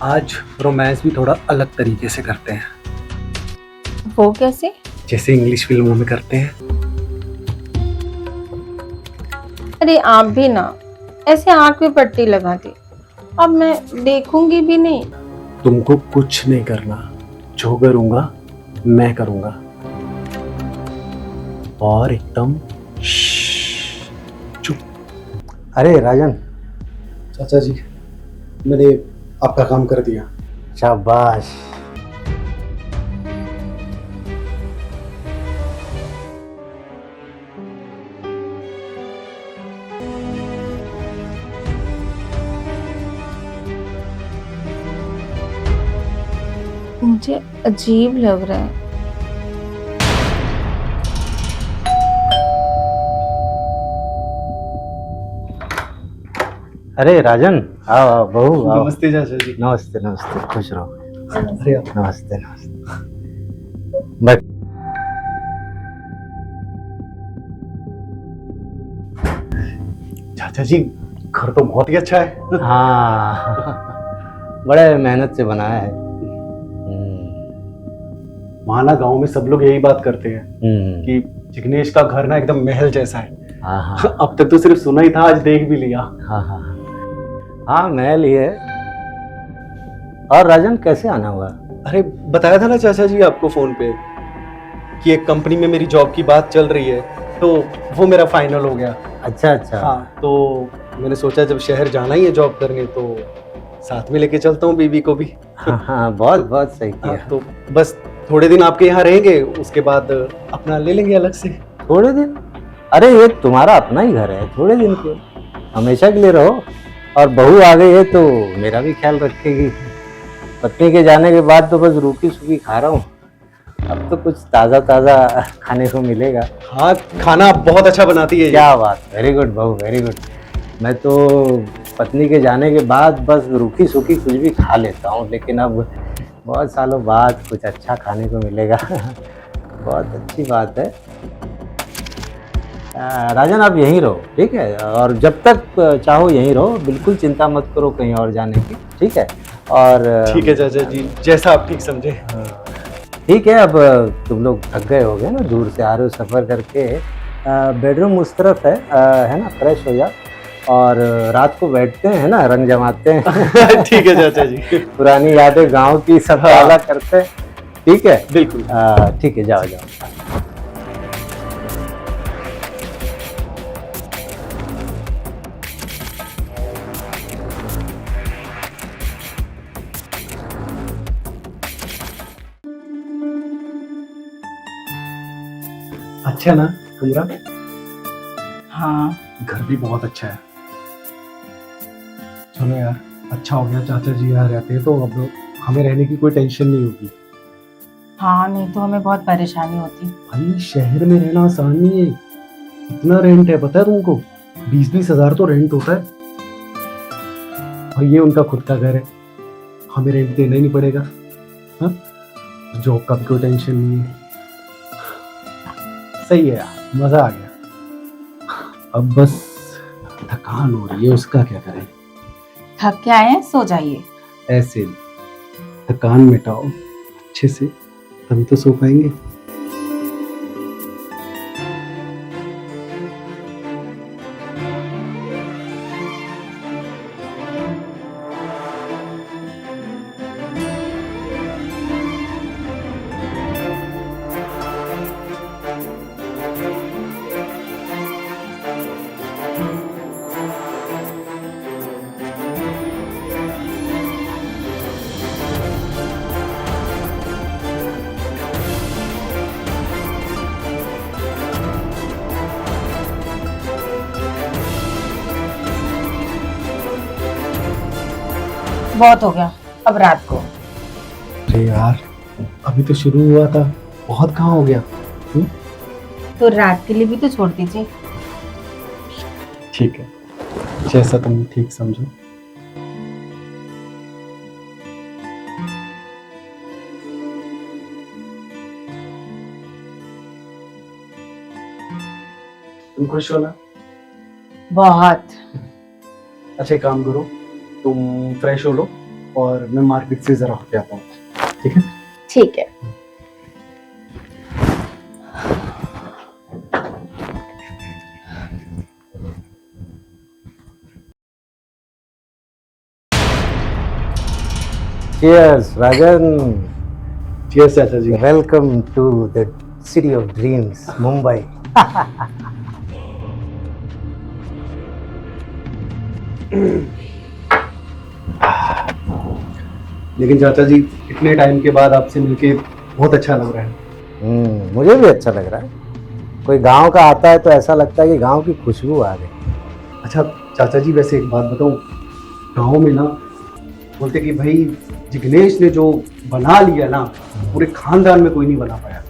आज रोमांस भी थोड़ा अलग तरीके से करते हैं, वो कैसे? जैसे इंग्लिश फिल्मों में करते हैं। अरे आप भी ना ऐसे आंख में पट्टी लगा दी। अब मैं देखूंगी भी नहीं। तुमको कुछ नहीं करना, जो करूंगा मैं करूंगा। और एकदम चुप। अरे राजन, चाचा जी, मैंने आपका काम कर दिया। शाबाश। मुझे अजीब लग रहा है। अरे राजन, आओ आओ बहू आओ। नमस्ते चाचा जी। नमस्ते नमस्ते, खुश रहो। अरे नमस्ते नमस्ते। बट चाचा जी, घर तो बहुत ही अच्छा है। हाँ, बड़े मेहनत से बनाया है। माना गांव में सब लोग यही बात करते हैं कि जिग्नेश का घर ना एकदम महल जैसा है। हाँ हाँ अब तक तो सिर्फ सुना ही था, आज देख भी लिया। हाँ हाँ हाँ, महल ही है। और राजन, कैसे आना हुआ? अरे बताया था ना चाचा जी आपको फोन पे कि एक कंपनी में मेरी जॉब की बात चल रही है, तो वो मेरा फाइनल हो गया। अच्छा अच्छा। हाँ, तो मैंने सोचा जब शहर जाना ही है जॉब करने तो साथ में लेके चलता हूँ बीवी को भी। हाँ हाँ, बहुत बहुत सही हाँ, किया। तो बस थोड़े दिन आपके यहाँ रहेंगे, उसके बाद अपना ले लेंगे अलग से। थोड़े दिन? अरे ये तुम्हारा अपना ही घर है, थोड़े दिन क्यों, हमेशा के लिए रहो। और बहू आ गई है तो मेरा भी ख्याल रखेगी। पत्नी के जाने के बाद तो बस रूखी सूखी खा रहा हूँ। अब तो कुछ ताज़ा ताज़ा खाने को मिलेगा। हाँ, खाना आप बहुत अच्छा बनाती है। क्या बात, वेरी गुड बहू, वेरी गुड। मैं तो पत्नी के जाने के बाद बस रूखी सूखी कुछ भी खा लेता हूँ, लेकिन अब बहुत सालों बाद कुछ अच्छा खाने को मिलेगा। बहुत अच्छी बात है। राजन, आप यहीं रहो, ठीक है? और जब तक चाहो यहीं रहो, बिल्कुल चिंता मत करो कहीं और जाने की, ठीक है? और ठीक है चाचा जी, जैसा आप ठीक समझे। ठीक है। अब तुम लोग थक गए होगे ना, दूर से आ रहे हो सफ़र करके। बेडरूम उस तरफ है ना? फ्रेश हो जाओ और रात को बैठते हैं, है ना, रंग जमाते हैं। ठीक है चाचा जी। पुरानी यादें गांव की सब ताज़ा करते हैं, ठीक है? बिल्कुल। ठीक है, जाओ जाओ। अच्छा ना कमरा? हाँ, घर भी बहुत अच्छा है। चलो यार, अच्छा हो गया चाचा जी यहाँ रहते हैं, तो अब हमें रहने की कोई टेंशन नहीं होगी। हाँ, नहीं तो हमें बहुत परेशानी होती। भाई शहर में रहना आसान नहीं है। इतना रेंट है पता है तुमको? 20-20 हजार तो रेंट होता है। और ये उनका खुद का घर है, हमें रेंट देना ही नहीं पड़ेगा। हाँ, जॉब का भी कोई टेंशन नहीं है। सही है यार, मजा आ गया। अब बस थकान हो रही है, उसका क्या करें? थक के आए हैं, सो जाइए। ऐसे थकान मिटाओ अच्छे से, तभी तो सो पाएंगे। बहुत हो गया, अब रात को। अरे यार, अभी तो शुरू हुआ था, बहुत कहाँ हो गया? तो रात के लिए भी तो छोड़ दीजिए। ठीक है, जैसा तुम ठीक समझो। तुम खुश हो ना? बहुत। अच्छा एक काम करो, तुम फ्रेश हो लो और मैं मार्केट से जरा होके आता हूँ, ठीक है? ठीक है। Cheers, Rajan. Cheers चाचा जी। Welcome to the city of dreams, Mumbai. लेकिन चाचा जी इतने टाइम के बाद आपसे मिलके बहुत अच्छा लग रहा है। मुझे भी अच्छा लग रहा है। कोई गांव का आता है तो ऐसा लगता है कि गांव की खुशबू आ गई। अच्छा चाचा जी, वैसे एक बात बताऊं, गाँव में ना बोलते कि भाई जिग्नेश ने जो बना लिया ना, पूरे खानदान में कोई नहीं बना पाया।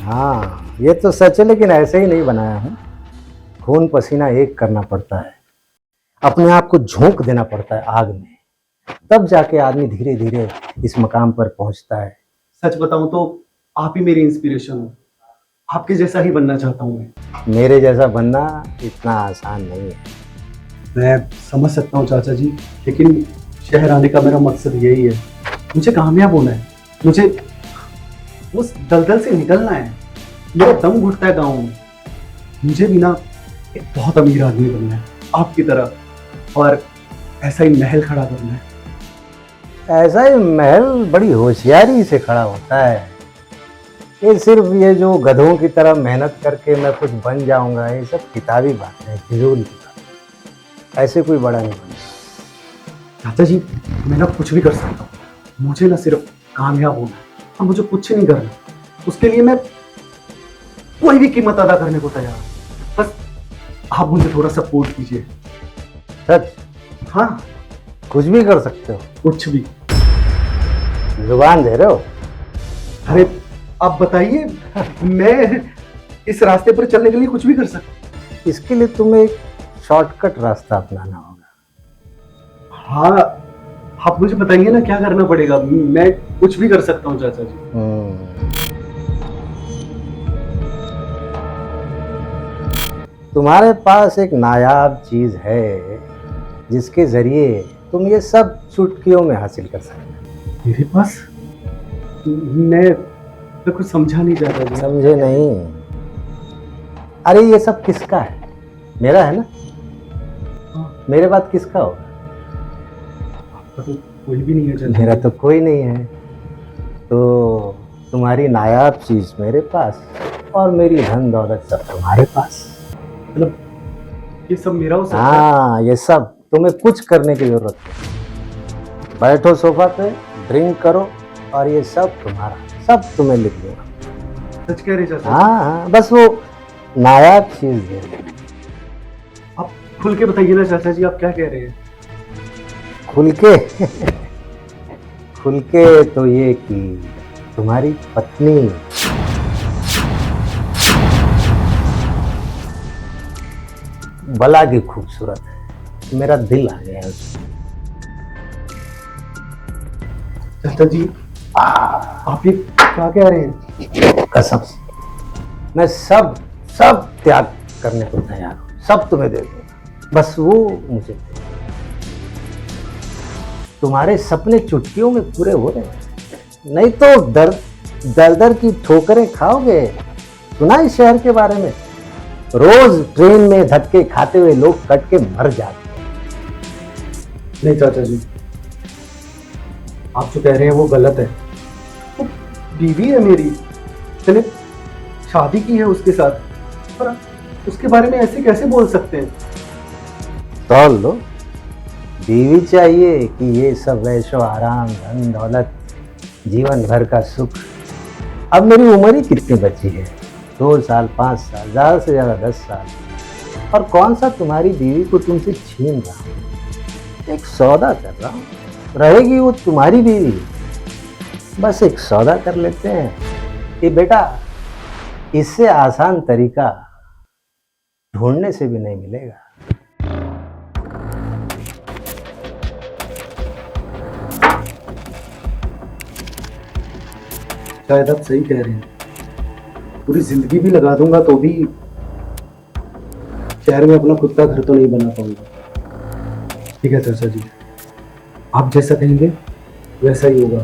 हाँ ये तो सच है, लेकिन ऐसे ही नहीं बनाया हूँ। खून पसीना एक करना पड़ता है, अपने आप को झोंक देना पड़ता है आग में, तब जाके आदमी धीरे धीरे इस मकाम पर पहुंचता है। सच बताऊं तो आप ही मेरी इंस्पिरेशन हो, आपके जैसा ही बनना चाहता हूँ मैं। मेरे जैसा बनना इतना आसान नहीं है। मैं समझ सकता हूँ चाचा जी, लेकिन शहर आने का मेरा मकसद यही है, मुझे कामयाब होना है, मुझे उस दलदल से निकलना है। मेरा दम घुटता है गाँव में, मुझे भी ना एक बहुत अमीर आदमी बनना है आपकी तरह, और ऐसा ही महल खड़ा करना है। ऐसा ही महल बड़ी होशियारी से खड़ा होता है। ये सिर्फ ये जो गधों की तरह मेहनत करके मैं कुछ बन जाऊंगा, ये सब किताबी बात है, फिजूल की बात। ऐसे कोई बड़ा नहीं बना। चाचा जी मैं ना कुछ भी कर सकता हूँ, मुझे ना सिर्फ कामयाब होना है और मुझे कुछ नहीं करना। उसके लिए मैं कोई भी कीमत अदा करने को तैयार हूँ, बस आप मुझे थोड़ा सपोर्ट कीजिए। सच? हाँ कुछ भी कर सकते हो? कुछ भी। जुबान दे रहे हो? अरे आप बताइए, मैं इस रास्ते पर चलने के लिए कुछ भी कर सकता। इसके लिए तुम्हें एक शॉर्टकट रास्ता अपनाना होगा। हाँ आप मुझे बताइए ना क्या करना पड़ेगा, मैं कुछ भी कर सकता हूँ चाचा जी। तुम्हारे पास एक नायाब चीज है जिसके जरिए तुम ये सब चुटकियों में हासिल कर सकते हो। मेरे पास? मैं कुछ समझा नहीं चाहता जी। समझे नहीं? अरे ये सब किसका है? मेरा है ना? मेरे बाद किसका होगा? आपका तो कोई भी नहीं है चाचा। मेरा तो कोई नहीं है। तो तुम्हारी नायाब चीज मेरे पास और मेरी धन दौलत सब तुम्हारे पास। मतलब ये सब मेरा हो सकता है? हाँ ये सब तुम्हें कुछ करने की जरूरत नहीं। बैठो सोफा पे, ड्रिंक करो और ये सब तुम्हारा, सब तुम्हें लिख दूंगा। सच कह रहे चाचा? हाँ बस वो नायाब चीज दे। आप खुल के बताइए ना चाचा जी, आप क्या कह रहे हैं? खुल के खुल के तो ये कि तुम्हारी पत्नी बला की खूबसूरत है, मेरा दिल आ गया उसमें। चाचा जी आप ये क्या कह रहे हैं? कसम से मैं सब सब त्याग करने को तैयार हूँ, सब तुम्हें दे दूंगा, बस वो मुझे दे। तुम्हारे सपने चुटकियों में पूरे हो रहे हैं, नहीं तो दर दर दर की ठोकरें खाओगे। सुना इस शहर के बारे में? रोज ट्रेन में धक्के खाते हुए लोग कट के मर जाते हैं। नहीं चाचा जी, आप जो कह रहे हैं वो गलत है। वो बीवी है मेरी, मैंने शादी की है उसके साथ, पर उसके बारे में ऐसे कैसे बोल सकते हैं? तौल लो, बीवी चाहिए कि ये सब ऐशो आराम, धन दौलत, जीवन भर का सुख। अब मेरी उम्र ही कितनी बची है? 2 साल, 5 साल, ज़्यादा से ज़्यादा 10 साल। और कौन सा तुम्हारी बीवी को तुमसे छीन रहा हूँ, एक सौदा कर रहा हूँ। रहेगी वो तुम्हारी बीवी, बस एक सौदा कर लेते हैं कि बेटा इससे आसान तरीका ढूंढने से भी नहीं मिलेगा। शायद आप सही कह रहे हैं, पूरी जिंदगी भी लगा दूंगा तो भी शहर में अपना खुद का घर तो नहीं बना पाऊंगा। ठीक है चाचा जी, आप जैसा कहेंगे वैसा ही होगा,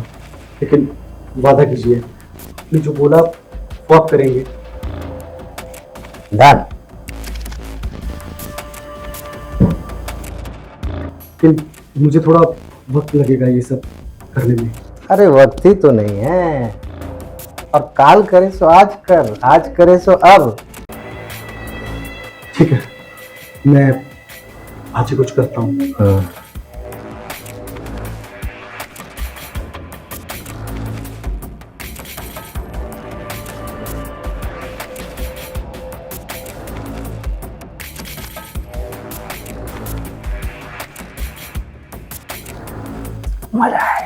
लेकिन वादा कीजिए आपने जो बोला वो आप करेंगे। डन। लेकिन मुझे थोड़ा वक्त लगेगा ये सब करने में। अरे वक्त ही तो नहीं है, और काल करे सो आज कर, आज करे सो अब। ठीक है, मैं आज ही कुछ करता हूँ। हाँ। मजा आया।